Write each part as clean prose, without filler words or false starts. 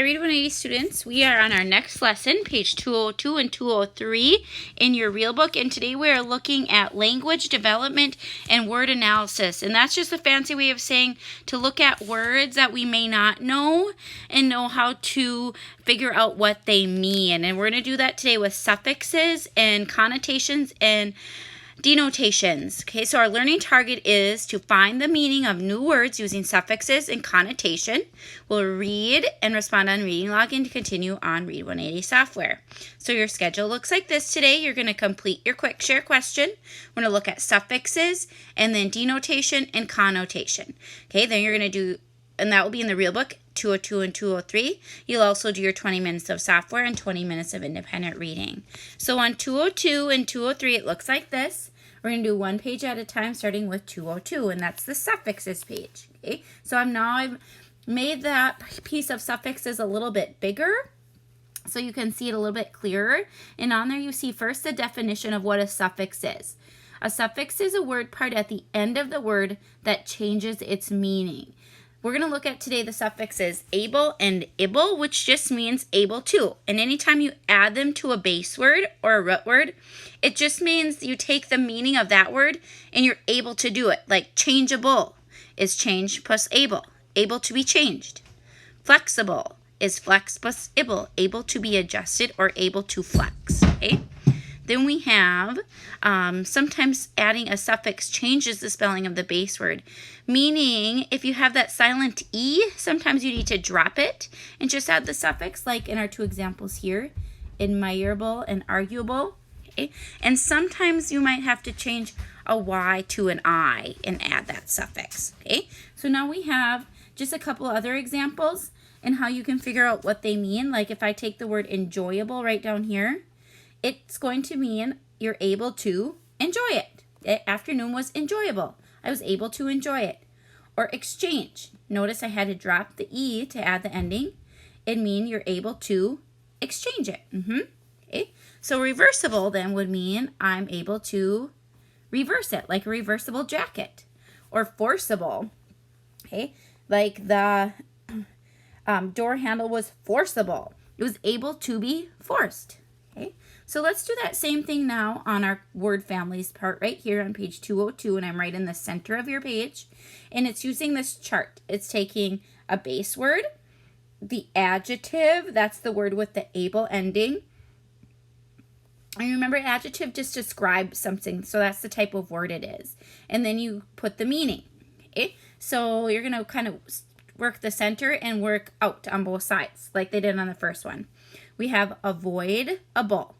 Hi, Read 180 students. We are on our next lesson, page 202 and 203 in your real book. And today we are looking at language development and word analysis. And that's just a fancy way of saying to look at words that we may not know and know how to figure out what they mean. And we're going to do that today with suffixes and connotations and denotations. Okay, so our learning target is to find the meaning of new words using suffixes and connotation. We'll read and respond on reading log and continue on Read 180 software. So your schedule looks like this today. You're going to complete your quick share question. We're going to look at suffixes and then denotation and connotation. Okay, then you're going to do, and that will be in the real book, 202 and 203. You'll also do your 20 minutes of software and 20 minutes of independent reading. So on 202 and 203, it looks like this. We're going to do one page at a time, starting with 202, and that's the suffixes page. Okay, so I've made that piece of suffixes a little bit bigger, so you can see it a little bit clearer. And on there, you see first the definition of what a suffix is. A suffix is a word part at the end of the word that changes its meaning. We're going to look at today the suffixes able and able, which just means able to. And anytime you add them to a base word or a root word, it just means you take the meaning of that word and you're able to do it. Like changeable is change plus able to be changed. Flexible is flex plus able to be adjusted or able to flex. Okay? Then we have sometimes adding a suffix changes the spelling of the base word. Meaning, if you have that silent E, sometimes you need to drop it and just add the suffix, like in our two examples here, admirable and arguable. Okay? And sometimes you might have to change a Y to an I and add that suffix. Okay? So now we have just a couple other examples and how you can figure out what they mean. Like if I take the word enjoyable right down here, it's going to mean you're able to enjoy it. The afternoon was enjoyable. I was able to enjoy it. Or exchange. Notice I had to drop the E to add the ending. It means you're able to exchange it. Okay. So reversible then would mean I'm able to reverse it, like a reversible jacket. Or forcible. Okay. Like the door handle was forcible. It was able to be forced. Okay. So let's do that same thing now on our word families part right here on page 202, and I'm right in the center of your page. And it's using this chart. It's taking a base word, the adjective, that's the word with the able ending. And remember, adjective just describes something, so that's the type of word it is. And then you put the meaning. Okay? So you're going to kind of work the center and work out on both sides, like they did on the first one. We have avoidable.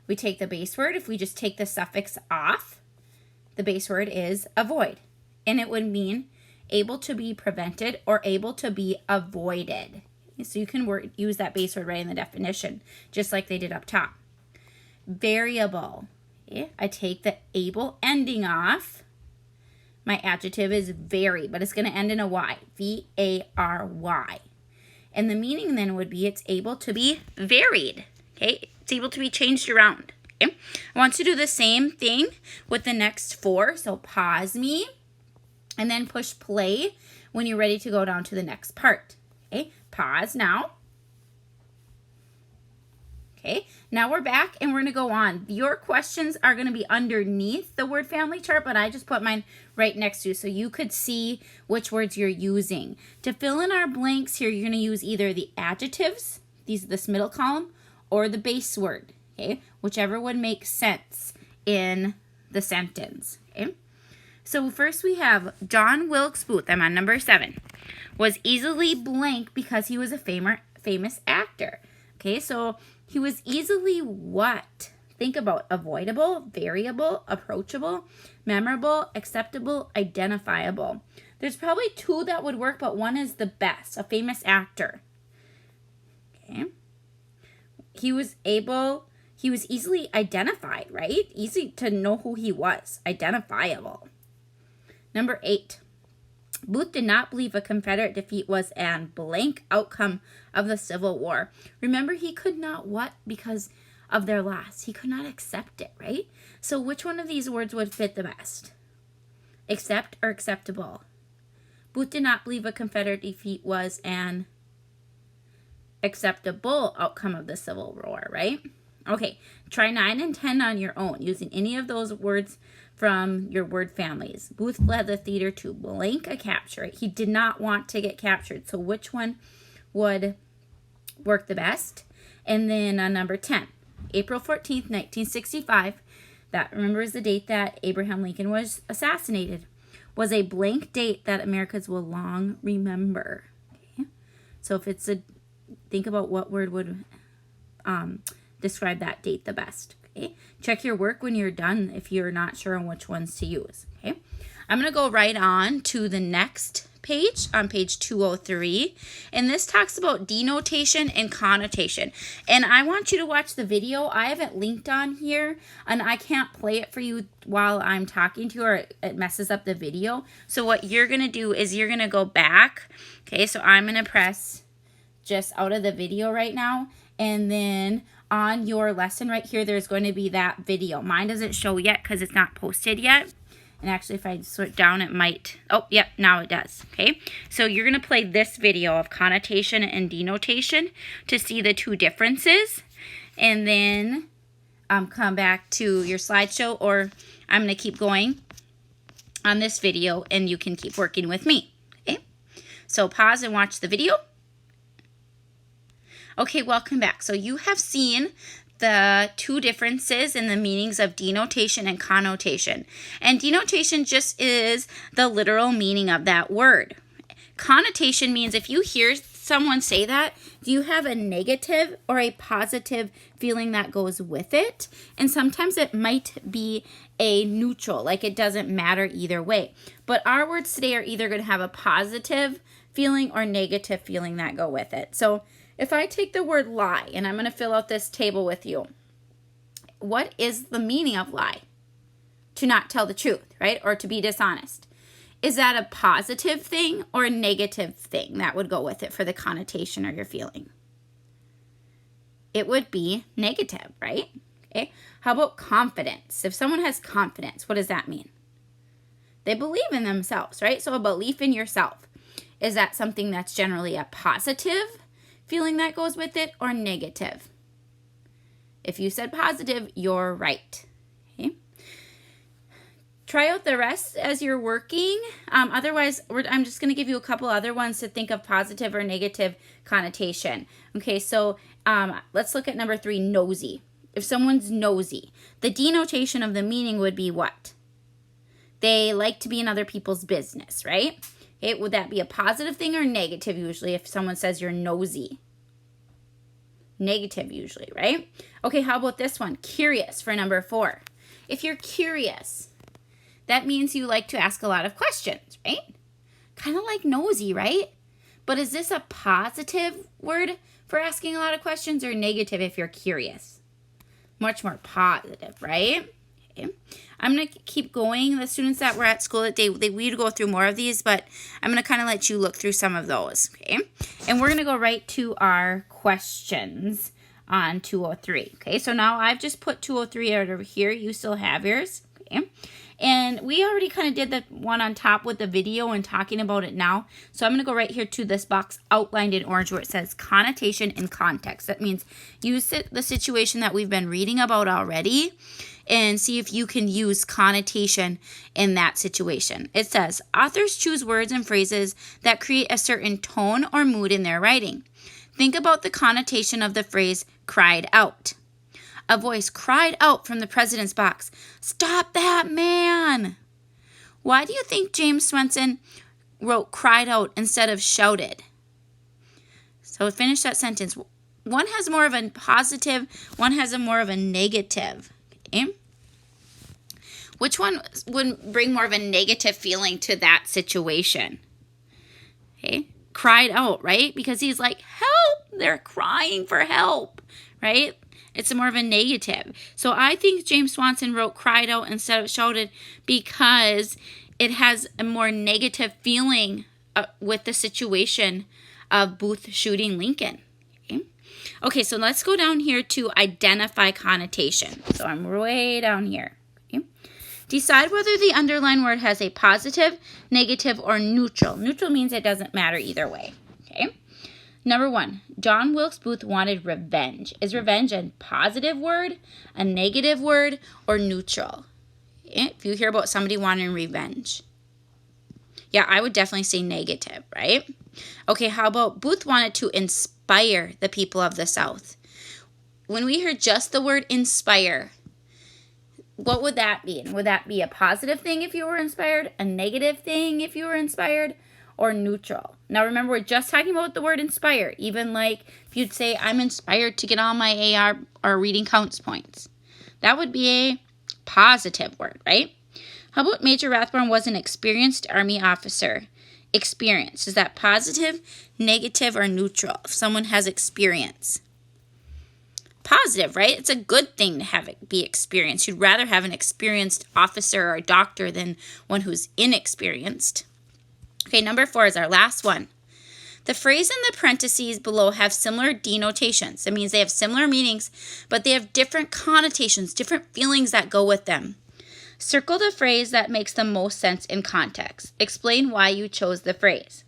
We take the base word. If we just take the suffix off, the base word is avoid. And it would mean able to be prevented or able to be avoided. So you can use that base word right in the definition, just like they did up top. Variable. Okay? I take the able ending off. My adjective is vary, but it's going to end in a Y. V-A-R-Y. And the meaning then would be it's able to be varied. Okay? It's able to be changed around. Okay? I want to do the same thing with the next four. So pause me and then push play when you're ready to go down to the next part. Okay? Pause now. Okay, now we're back and we're going to go on. Your questions are going to be underneath the word family chart, but I just put mine right next to you so you could see which words you're using. To fill in our blanks here, you're going to use either the adjectives, this middle column, or the base word, okay? Whichever would make sense in the sentence, okay? So first we have John Wilkes Booth, I'm on number 7, was easily blank because he was a famous actor. Okay, so he was easily what? Think about avoidable, variable, approachable, memorable, acceptable, identifiable. There's probably two that would work, but one is the best, a famous actor. Okay. He was easily identified, right? Easy to know who he was, identifiable. Number 8. Booth did not believe a Confederate defeat was an blank outcome of the Civil War. Remember, he could not what? Because of their loss. He could not accept it, right? So which one of these words would fit the best? Accept or acceptable? Booth did not believe a Confederate defeat was an acceptable outcome of the Civil War, right? Okay, try 9 and 10 on your own using any of those words from your word families. Booth led the theater to blank a capture. He did not want to get captured. So which one would work the best? And then number 10, April 14th, 1965, that remembers the date that Abraham Lincoln was assassinated, was a blank date that Americans will long remember. Okay? So if it's think about what word would describe that date the best. Okay? Check your work when you're done if you're not sure on which ones to use. Okay? I'm going to go right on to the next page, on page 203, and this talks about denotation and connotation. And I want you to watch the video. I have it linked on here, and I can't play it for you while I'm talking to you, or it messes up the video. So what you're going to do is you're going to go back. Okay, so I'm going to press just out of the video right now, and then on your lesson right here, there's going to be that video. Mine doesn't show yet because it's not posted yet. And actually, if I sort down, it might. Oh, yep, now it does. Okay, so you're going to play this video of connotation and denotation to see the two differences. And then come back to your slideshow, or I'm going to keep going on this video, and you can keep working with me. Okay, so pause and watch the video. Okay, welcome back. So you have seen the two differences in the meanings of denotation and connotation. And denotation just is the literal meaning of that word. Connotation means if you hear someone say that, do you have a negative or a positive feeling that goes with it? And sometimes it might be a neutral, like it doesn't matter either way. But our words today are either going to have a positive feeling or negative feeling that go with it. So if I take the word lie, and I'm going to fill out this table with you, what is the meaning of lie? To not tell the truth, right? Or to be dishonest. Is that a positive thing or a negative thing that would go with it for the connotation or your feeling? It would be negative, right? Okay. How about confidence? If someone has confidence, what does that mean? They believe in themselves, right? So a belief in yourself. Is that something that's generally a positive feeling that goes with it, or negative? If you said positive, you're right. Okay. Try out the rest as you're working. Otherwise, I'm just going to give you a couple other ones to think of positive or negative connotation. Okay, so let's look at number 3, nosy. If someone's nosy, the denotation of the meaning would be what? They like to be in other people's business, right? Okay, would that be a positive thing or negative usually if someone says you're nosy? Negative usually, right? Okay, how about this one? Curious for number 4. If you're curious, that means you like to ask a lot of questions, right? Kind of like nosy, right? But is this a positive word for asking a lot of questions or negative if you're curious? Much more positive, right? Okay. I'm going to keep going. The students that were at school, we'd go through more of these, but I'm going to kind of let you look through some of those, okay? And we're going to go right to our questions on 203, okay? So now I've just put 203 out over here. You still have yours, okay? And we already kind of did the one on top with the video and talking about it now. So I'm going to go right here to this box outlined in orange where it says connotation and context. That means use the situation that we've been reading about already and see if you can use connotation in that situation. It says, authors choose words and phrases that create a certain tone or mood in their writing. Think about the connotation of the phrase cried out. A voice cried out from the president's box, "Stop that man!" Why do you think James Swenson wrote cried out instead of shouted? So finish that sentence. One has more of a positive, one has a more of a negative. Okay? Which one would bring more of a negative feeling to that situation? Okay? Cried out, right? Because he's like, help! They're crying for help, right? It's more of a negative. So I think James Swanson wrote cried out instead of shouted because it has a more negative feeling with the situation of Booth shooting Lincoln. Okay, so let's go down here to identify connotation. So I'm way down here. Okay. Decide whether the underlined word has a positive, negative, or neutral. Neutral means it doesn't matter either way. Okay. Number 1, John Wilkes Booth wanted revenge. Is revenge a positive word, a negative word, or neutral? If you hear about somebody wanting revenge. Yeah, I would definitely say negative, right? Okay, how about Booth wanted to inspire the people of the South? When we hear just the word inspire, what would that mean? Would that be a positive thing if you were inspired, a negative thing if you were inspired, or neutral? Now remember, we're just talking about the word inspire. Even like if you'd say, I'm inspired to get all my AR or reading counts points. That would be a positive word, right? How about Major Rathbone was an experienced Army officer? Experience. Is that positive, negative, or neutral? If someone has experience. Positive, right? It's a good thing to have it be experienced. You'd rather have an experienced officer or doctor than one who's inexperienced. Okay, number 4 is our last one. The phrase in the parentheses below have similar denotations. That means they have similar meanings, but they have different connotations, different feelings that go with them. Circle the phrase that makes the most sense in context. Explain why you chose the phrase.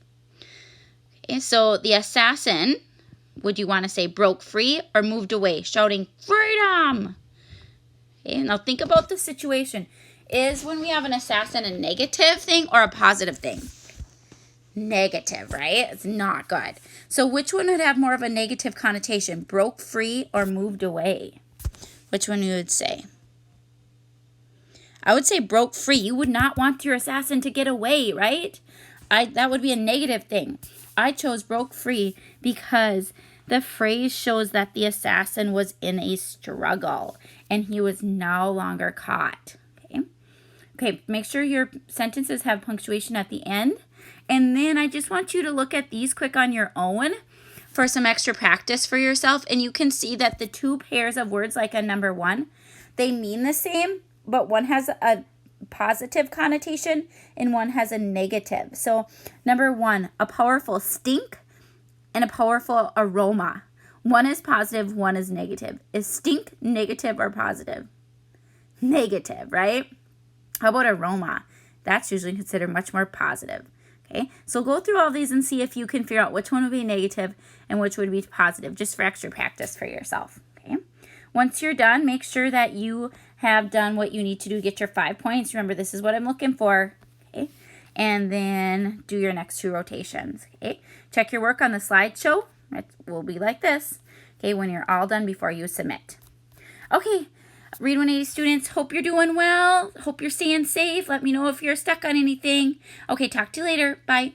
Okay, so the assassin, would you want to say broke free or moved away, shouting freedom? Okay, now think about the situation. Is when we have an assassin a negative thing or a positive thing? Negative, right? It's not good. So which one would have more of a negative connotation? Broke free or moved away? Which one you would say? I would say broke free. You would not want your assassin to get away, right? That would be a negative thing. I chose broke free because the phrase shows that the assassin was in a struggle and he was no longer caught. Okay, make sure your sentences have punctuation at the end. And then I just want you to look at these quick on your own for some extra practice for yourself. And you can see that the 2 pairs of words, like on number 1, they mean the same, but one has a positive connotation and one has a negative. So number 1, a powerful stink and a powerful aroma. One is positive, one is negative. Is stink negative or positive? Negative, right? How about aroma? That's usually considered much more positive. Okay, so go through all these and see if you can figure out which one would be negative and which would be positive, just for extra practice for yourself. Okay, once you're done, make sure that you have done what you need to do to get your 5 points. Remember, this is what I'm looking for. Okay, and then do your next 2 rotations. Okay, check your work on the slideshow. It will be like this. Okay, when you're all done before you submit. Okay. Read 180 students, hope you're doing well. Hope you're staying safe. Let me know if you're stuck on anything. Okay, talk to you later. Bye.